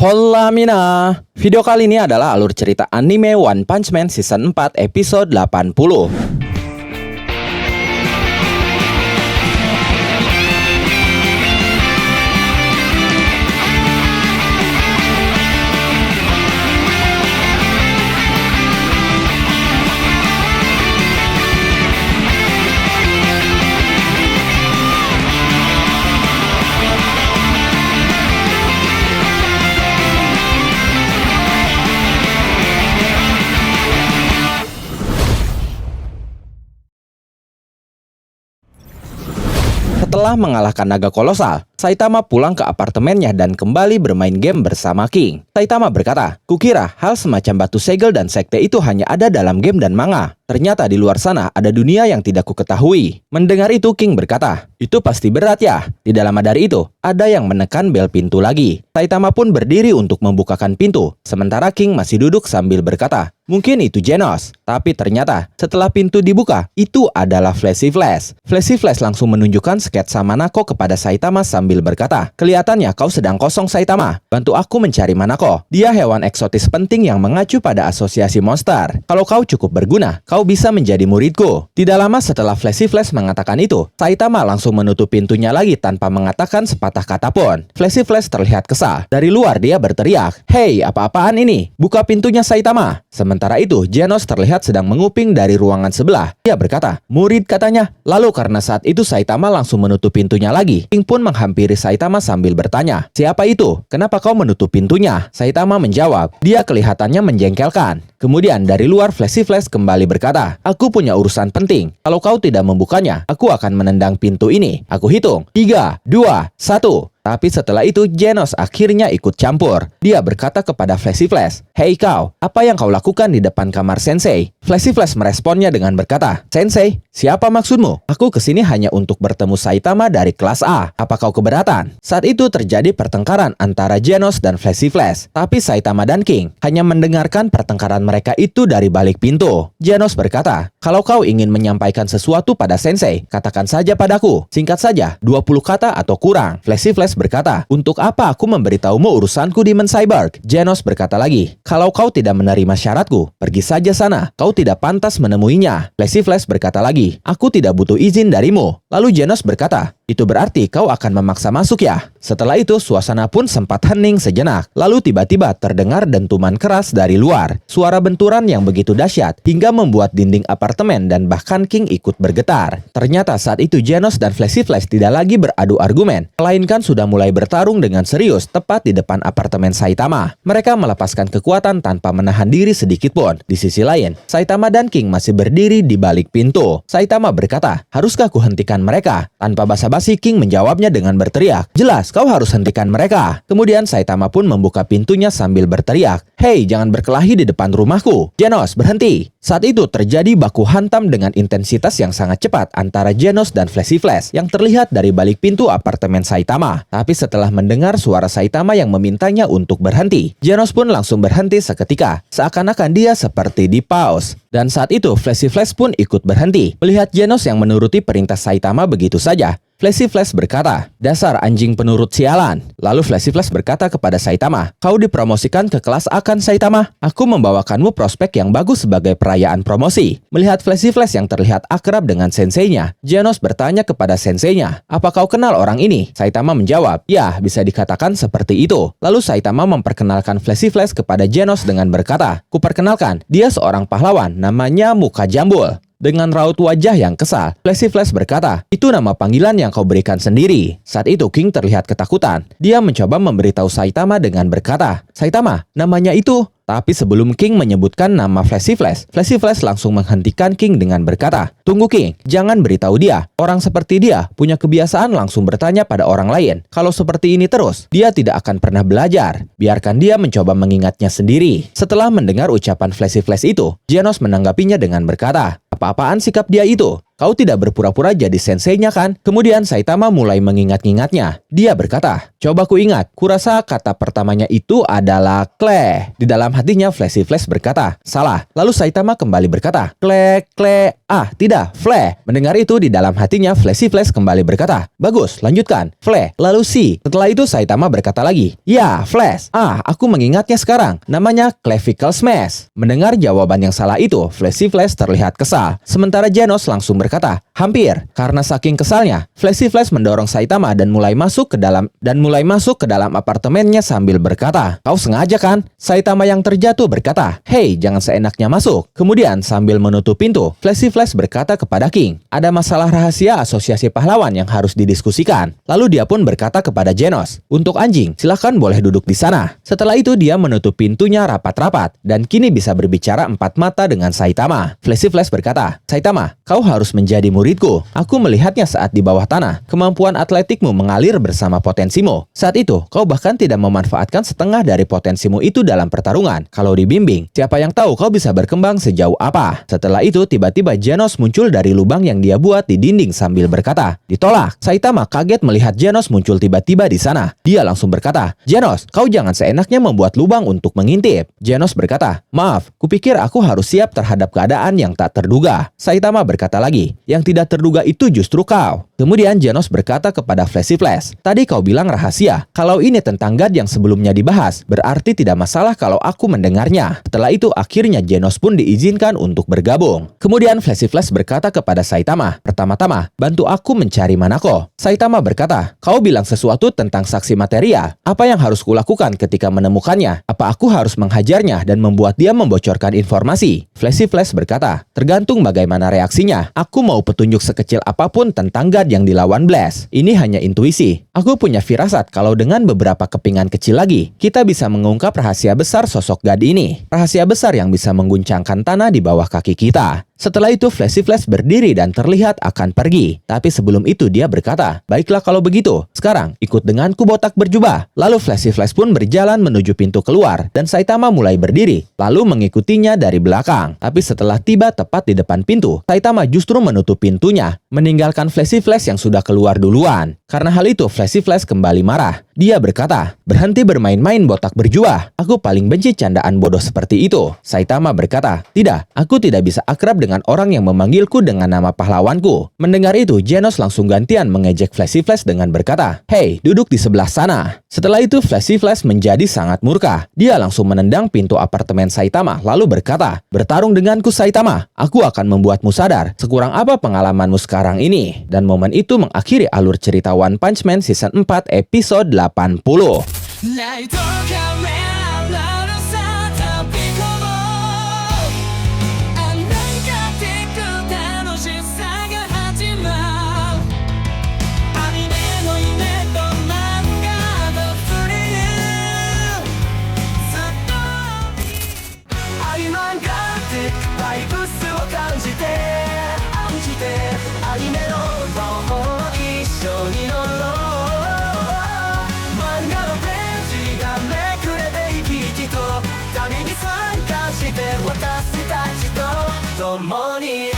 Hola Mina. Video kali ini adalah alur cerita anime One Punch Man Season 4 episode 80. Setelah mengalahkan naga kolosal, Saitama pulang ke apartemennya dan kembali bermain game bersama King. Saitama berkata, "Kukira hal semacam batu segel dan sekte itu hanya ada dalam game dan manga. Ternyata di luar sana ada dunia yang tidak kuketahui." Mendengar itu, King berkata, "Itu pasti berat ya." Tidak lama dari itu, ada yang menekan bel pintu lagi. Saitama pun berdiri untuk membukakan pintu, sementara King masih duduk sambil berkata, "Mungkin itu Genos." Tapi ternyata setelah pintu dibuka, itu adalah Flashy Flash. Flashy Flash langsung menunjukkan sketsa Manako kepada Saitama sambil berkata, "Kelihatannya kau sedang kosong, Saitama. Bantu aku mencari Manako. Dia hewan eksotis penting yang mengacu pada asosiasi monster. Kalau kau cukup berguna, kau bisa menjadi muridku." Tidak lama setelah Flashy Flash mengatakan itu, Saitama langsung menutup pintunya lagi tanpa mengatakan sepatah kata pun. Flashy Flash terlihat kesal. Dari luar dia berteriak, "Hei, apa-apaan ini? Buka pintunya, Saitama." Sementara itu, Genos terlihat sedang menguping dari ruangan sebelah. Dia berkata, "Murid," katanya. Lalu karena saat itu Saitama langsung menutup pintunya lagi, King pun menghampiri Saitama sambil bertanya, "Siapa itu? Kenapa kau menutup pintunya?" Saitama menjawab, dia kelihatannya menjengkelkan. Kemudian dari luar Flashy Flash kembali berkata, "Aku punya urusan penting. Kalau kau tidak membukanya, aku akan menendang pintu ini. Aku hitung. 3, 2, 1. Tapi setelah itu Genos akhirnya ikut campur. Dia berkata kepada Flashy Flash, "Hei kau, apa yang kau lakukan di depan kamar Sensei?" Flashy Flash meresponnya dengan berkata, "Sensei, siapa maksudmu? Aku kesini hanya untuk bertemu Saitama dari kelas A. Apa kau keberatan?" Saat itu terjadi pertengkaran antara Genos dan Flashy Flash. Tapi Saitama dan King hanya mendengarkan pertengkaran mereka itu dari balik pintu. Genos berkata, "Kalau kau ingin menyampaikan sesuatu pada Sensei, katakan saja padaku. Singkat saja, 20 kata atau kurang." Flashy Flash berkata, "Untuk apa aku memberitahumu urusanku di Cyborg?" Genos berkata lagi, "Kalau kau tidak menerima syaratku, pergi saja sana. Kau tidak pantas menemuinya." Flashy Flash berkata lagi, "Aku tidak butuh izin darimu." Lalu Genos berkata, "Itu berarti kau akan memaksa masuk ya?" Setelah itu suasana pun sempat hening sejenak. Lalu tiba-tiba terdengar dentuman keras dari luar. Suara benturan yang begitu dahsyat hingga membuat dinding apartemen dan bahkan King ikut bergetar. Ternyata saat itu Genos dan Flashy Flash tidak lagi beradu argumen, melainkan sudah mulai bertarung dengan serius tepat di depan apartemen Saitama. Mereka melepaskan kekuatan tanpa menahan diri sedikit pun. Di sisi lain, Saitama dan King masih berdiri di balik pintu. Saitama berkata, "Haruskah kuhentikan mereka?" Tanpa basa-basi King menjawabnya dengan berteriak, "Jelas, kau harus hentikan mereka." Kemudian Saitama pun membuka pintunya sambil berteriak, "Hei, jangan berkelahi di depan rumahku. Genos, berhenti." Saat itu terjadi baku hantam dengan intensitas yang sangat cepat antara Genos dan Flashy Flash yang terlihat dari balik pintu apartemen Saitama. Tapi setelah mendengar suara Saitama yang memintanya untuk berhenti, Genos pun langsung berhenti seketika, seakan-akan dia seperti di pause. Dan saat itu Flashy Flash pun ikut berhenti. Melihat Genos yang menuruti perintah Saitama begitu saja, Flashy Flash berkata, "Dasar anjing penurut sialan." Lalu Flashy Flash berkata kepada Saitama, "Kau dipromosikan ke kelas A kan, Saitama? Aku membawakanmu prospek yang bagus sebagai perayaan promosi." Melihat Flashy Flash yang terlihat akrab dengan senseinya, Genos bertanya kepada senseinya, "Apa kau kenal orang ini?" Saitama menjawab, "Ya, bisa dikatakan seperti itu." Lalu Saitama memperkenalkan Flashy Flash kepada Genos dengan berkata, "Kuperkenalkan, dia seorang pahlawan, namanya Muka Jambul." Dengan raut wajah yang kesal, Flashy Flash berkata, "Itu nama panggilan yang kau berikan sendiri." Saat itu King terlihat ketakutan. Dia mencoba memberitahu Saitama dengan berkata, "Saitama, namanya itu." Tapi sebelum King menyebutkan nama Flashy Flash langsung menghentikan King dengan berkata, "Tunggu King, jangan beritahu dia. Orang seperti dia punya kebiasaan langsung bertanya pada orang lain. Kalau seperti ini terus, dia tidak akan pernah belajar. Biarkan dia mencoba mengingatnya sendiri." Setelah mendengar ucapan Flashy Flash itu, Genos menanggapinya dengan berkata, "Apa-apaan sikap dia itu? kau tidak berpura-pura jadi senseinya kan? Kemudian Saitama mulai mengingat-ingatnya. Dia berkata, coba ku ingat, kurasa kata pertamanya itu adalah kle. Di dalam hatinya Flashy Flash berkata, salah. Lalu Saitama kembali berkata, kle, kle. Ah, tidak, fle. Mendengar itu di dalam hatinya Flashy Flash kembali berkata, bagus, lanjutkan. Fle, lalu si. Setelah itu Saitama berkata lagi, ya, Flash. Ah, aku mengingatnya sekarang. Namanya Clavicle Smash. Mendengar jawaban yang salah itu, Flashy Flash terlihat kesal. Sementara Genos langsung berkata, hampir. Karena saking kesalnya, Flashy Flash mendorong Saitama dan mulai masuk ke dalam apartemennya sambil berkata, kau sengaja kan? Saitama yang terjatuh berkata, hei, jangan seenaknya masuk. Kemudian sambil menutup pintu, Flashy Flash berkata kepada King, ada masalah rahasia asosiasi pahlawan yang harus didiskusikan. Lalu dia pun berkata kepada Genos, untuk anjing, silahkan boleh duduk di sana. Setelah itu dia menutup pintunya rapat-rapat dan kini bisa berbicara empat mata dengan Saitama. Flashy Flash berkata, Saitama, kau harus menjadi muridku. Aku melihatnya saat di bawah tanah. Kemampuan atletikmu mengalir bersama potensimu. Saat itu, kau bahkan tidak memanfaatkan setengah dari potensimu itu dalam pertarungan. Kalau dibimbing, siapa yang tahu kau bisa berkembang sejauh apa? Setelah itu, tiba-tiba Genos muncul dari lubang yang dia buat di dinding sambil berkata, ditolak. Saitama kaget melihat Genos muncul tiba-tiba di sana. Dia langsung berkata, Genos, kau jangan seenaknya membuat lubang untuk mengintip. Genos berkata, maaf, kupikir aku harus siap terhadap keadaan yang tak terduga. Saitama berkata lagi, yang tidak terduga itu justru kau. Kemudian Genos berkata kepada Flashy Flash, tadi kau bilang rahasia. Kalau ini tentang God yang sebelumnya dibahas, berarti tidak masalah kalau aku mendengarnya. Setelah itu akhirnya Genos pun diizinkan untuk bergabung. Kemudian Flashy Flash berkata kepada Saitama, pertama-tama, bantu aku mencari Manako. Saitama berkata, kau bilang sesuatu tentang saksi material. Apa yang harus kulakukan ketika menemukannya? Apa aku harus menghajarnya dan membuat dia membocorkan informasi? Flashy Flash berkata, tergantung bagaimana reaksinya. Aku mau petunjuk sekecil apapun tentang God yang dilawan Blast. Ini hanya intuisi. Aku punya firasat kalau dengan beberapa kepingan kecil lagi, kita bisa mengungkap rahasia besar sosok God ini. Rahasia besar yang bisa mengguncangkan tanah di bawah kaki kita. Setelah itu Flashy Flash berdiri dan terlihat akan pergi. Tapi sebelum itu dia berkata, baiklah kalau begitu. Sekarang ikut denganku botak berjubah. Lalu Flashy Flash pun berjalan menuju pintu keluar. Dan Saitama mulai berdiri. Lalu mengikutinya dari belakang. Tapi setelah tiba tepat di depan pintu, Saitama justru menutup pintunya. Meninggalkan Flashy Flash yang sudah keluar duluan. Karena hal itu Flashy Flash kembali marah. Dia berkata, berhenti bermain-main botak berjuah. Aku paling benci candaan bodoh seperti itu. Saitama berkata, tidak, aku tidak bisa akrab dengan orang yang memanggilku dengan nama pahlawanku. Mendengar itu, Genos langsung gantian mengejek Flashy Flash dengan berkata, hei, duduk di sebelah sana. Setelah itu Flashy Flash menjadi sangat murka. Dia langsung menendang pintu apartemen Saitama lalu berkata, bertarung denganku Saitama, aku akan membuatmu sadar sekurang apa pengalamanmu sekarang ini. Dan momen itu mengakhiri alur cerita One Punch Man Season 4 episode 80. Money